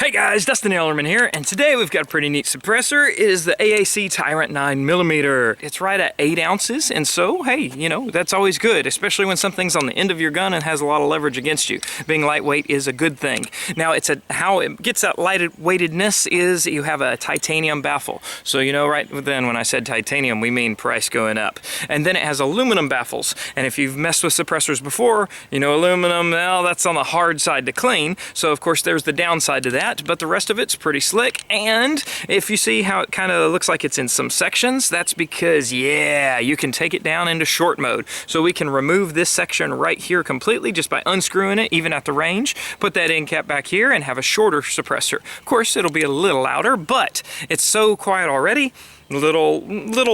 Hey guys, Dustin here, and today we've got a pretty neat suppressor. It is the AAC TiRANT 9mm. It's right at 8 ounces, and so, hey, you know, that's always good, especially when something's on the end of your gun and has a lot of leverage against you. Being lightweight is a good thing. Now, how it gets that lightweightedness is you have a titanium baffle. So, you know, right then when I said titanium, we mean price going up. And then it has aluminum baffles, and if you've messed with suppressors before, you know, aluminum, well, that's on the hard side to clean. So, of course, there's the downside to that. But the rest of it's pretty slick, and if you see how it kind of looks like it's in some sections, that's because, yeah, you can take it down into short mode. So we can remove this section right here completely just by unscrewing it, even at the range, put that end cap back here, and have a shorter suppressor. Of course, it'll be a little louder, but it's so quiet already. Little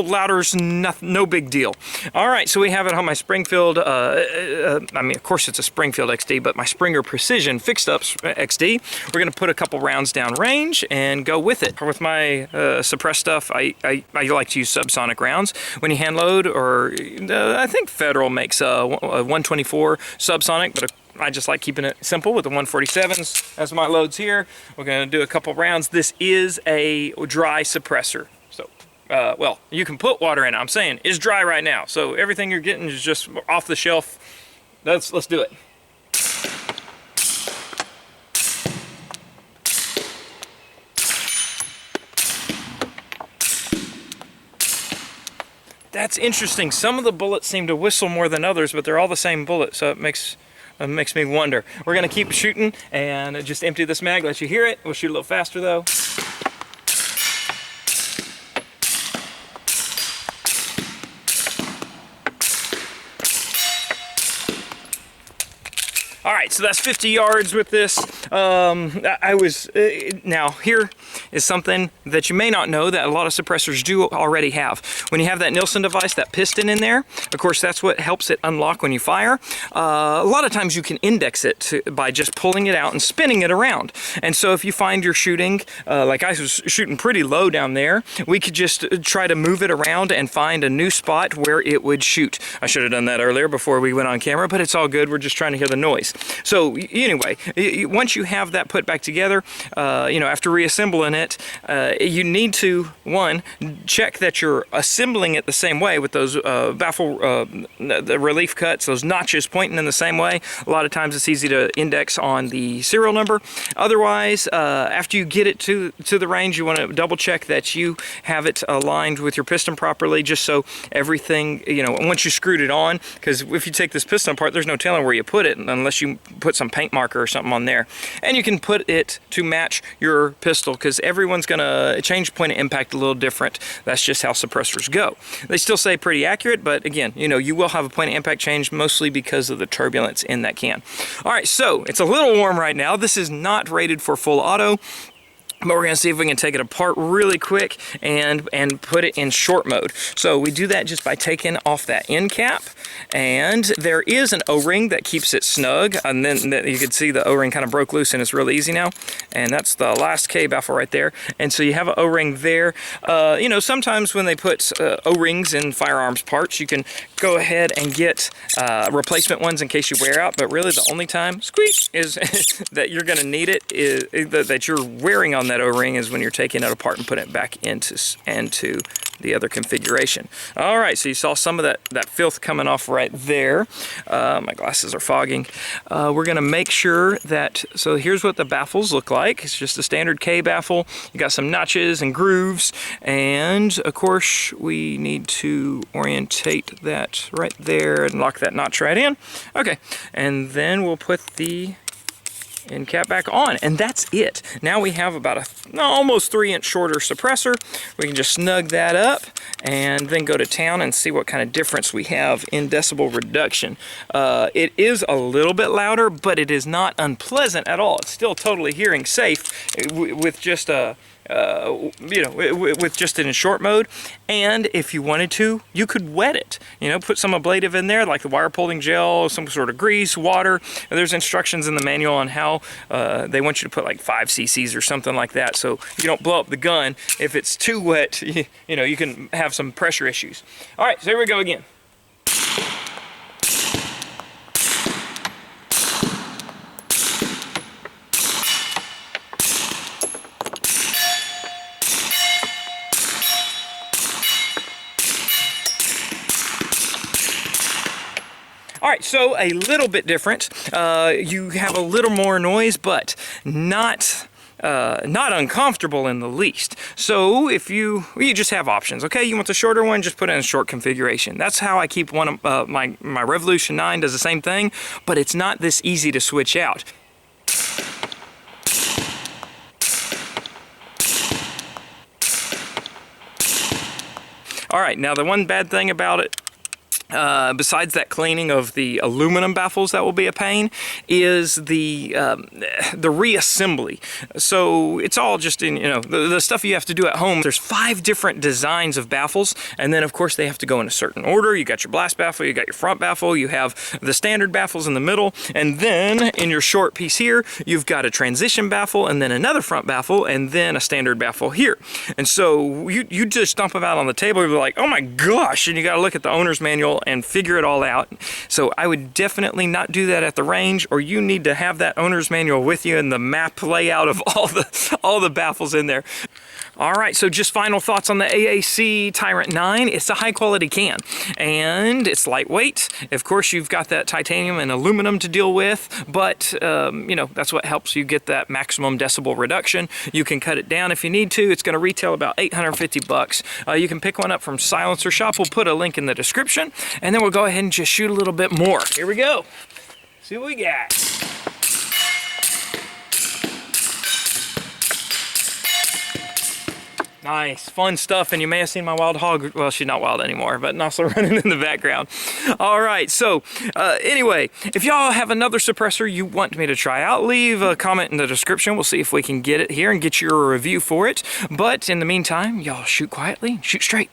louder's no big deal. All right, so we have it on my Springfield, I mean, of course it's a Springfield XD, but my Springer Precision fixed up XD. We're gonna put a couple rounds down range and go with it. With my suppressed stuff, I like to use subsonic rounds. When you hand load, or I think Federal makes a 124 subsonic, but I just like keeping it simple with the 147s as my loads here. We're gonna do a couple rounds. This is a dry suppressor. Well, you can put water in it. I'm saying it's dry right now, so everything you're getting is just off the shelf. Let's do it. That's interesting. Some of the bullets seem to whistle more than others, but they're all the same bullet, so it makes me wonder. We're gonna keep shooting and just empty this mag, let you hear it. We'll shoot a little faster though. All right, so that's 50 yards with this. Now here is something that you may not know that a lot of suppressors do already have. When you have that Nielsen device, that piston in there, of course, that's what helps it unlock when you fire. A lot of times you can index it by just pulling it out and spinning it around. And so if you find you're shooting, like I was shooting pretty low down there, we could just try to move it around and find a new spot where it would shoot. I should have done that earlier before we went on camera, but it's all good. We're just trying to hear the noise. So anyway, once you have that put back together, you know, after reassembling it, you need to, one, check that you're assembling it the same way with those baffle, the relief cuts, those notches pointing in the same way. A lot of times it's easy to index on the serial number. Otherwise, after you get it to the range, you want to double check that you have it aligned with your piston properly, just so everything, you know, once you screwed it on, because if you take this piston apart, there's no telling where you put it unless you put some paint marker or something on there. And you can put it to match your pistol, because everyone's gonna change point of impact a little different. That's just how suppressors go. They still say pretty accurate, but again, you know, you will have a point of impact change mostly because of the turbulence in that can. All right, so it's a little warm right now. This is not rated for full auto, but we're gonna see if we can take it apart really quick and put it in short mode. So we do that just by taking off that end cap, and there is an O-ring that keeps it snug, and then you can see the O-ring kind of broke loose and it's really easy now, and that's the last K baffle right there. And so you have an O-ring there. You know, sometimes when they put O-rings in firearms parts, you can go ahead and get replacement ones in case you wear out, but really the only time, squeak, is that you're gonna need it, is that you're wearing on that O-ring is when you're taking it apart and putting it back into the other configuration. All right, so you saw some of that filth coming off right there. My glasses are fogging. We're gonna make sure that, so here's what the baffles look like. It's just a standard K baffle. You got some notches and grooves, and of course we need to orientate that right there and lock that notch right in. Okay, and then we'll put the end cap back on, and that's it. Now we have about a almost 3-inch shorter suppressor. We can just snug that up and then go to town and see what kind of difference we have in decibel reduction. It is a little bit louder, but it is not unpleasant at all. It's still totally hearing safe with just a you know, with just in short mode. And if you wanted to, you could wet it. You know, put some ablative in there, like the wire pulling gel, some sort of grease, water. There's instructions in the manual on how they want you to put like 5 cc's or something like that, so you don't blow up the gun. If it's too wet, you know, you can have some pressure issues. All right, so here we go again. All right, so a little bit different. You have a little more noise, but not uncomfortable in the least. So if you just have options, okay? You want the shorter one, just put it in a short configuration. That's how I keep one of my Revolution 9 does the same thing, but it's not this easy to switch out. All right, now the one bad thing about it, besides that cleaning of the aluminum baffles that will be a pain, is the reassembly. So it's all just in, the stuff you have to do at home. There's 5 different designs of baffles, and then of course they have to go in a certain order. You got your blast baffle, you got your front baffle, you have the standard baffles in the middle, and then in your short piece here, you've got a transition baffle, and then another front baffle, and then a standard baffle here. And so you just dump them out on the table, you're like, oh my gosh, and you got to look at the owner's manual and figure it all out. So I would definitely not do that at the range, or you need to have that owner's manual with you and the map layout of all the baffles in there. All right, so just final thoughts on the AAC TiRANT 9. It's a high quality can, and it's lightweight. Of course, you've got that titanium and aluminum to deal with, but that's what helps you get that maximum decibel reduction. You can cut it down if you need to. It's going to retail about $850. You can pick one up from Silencer Shop. We'll put a link in the description, and then we'll go ahead and just shoot a little bit more. Here we go. See what we got. Nice, fun stuff, and you may have seen my wild hog. Well, she's not wild anymore, but also running in the background. All right, so anyway, if y'all have another suppressor you want me to try out, leave a comment in the description. We'll see if we can get it here and get you a review for it. But in the meantime, y'all shoot quietly, shoot straight.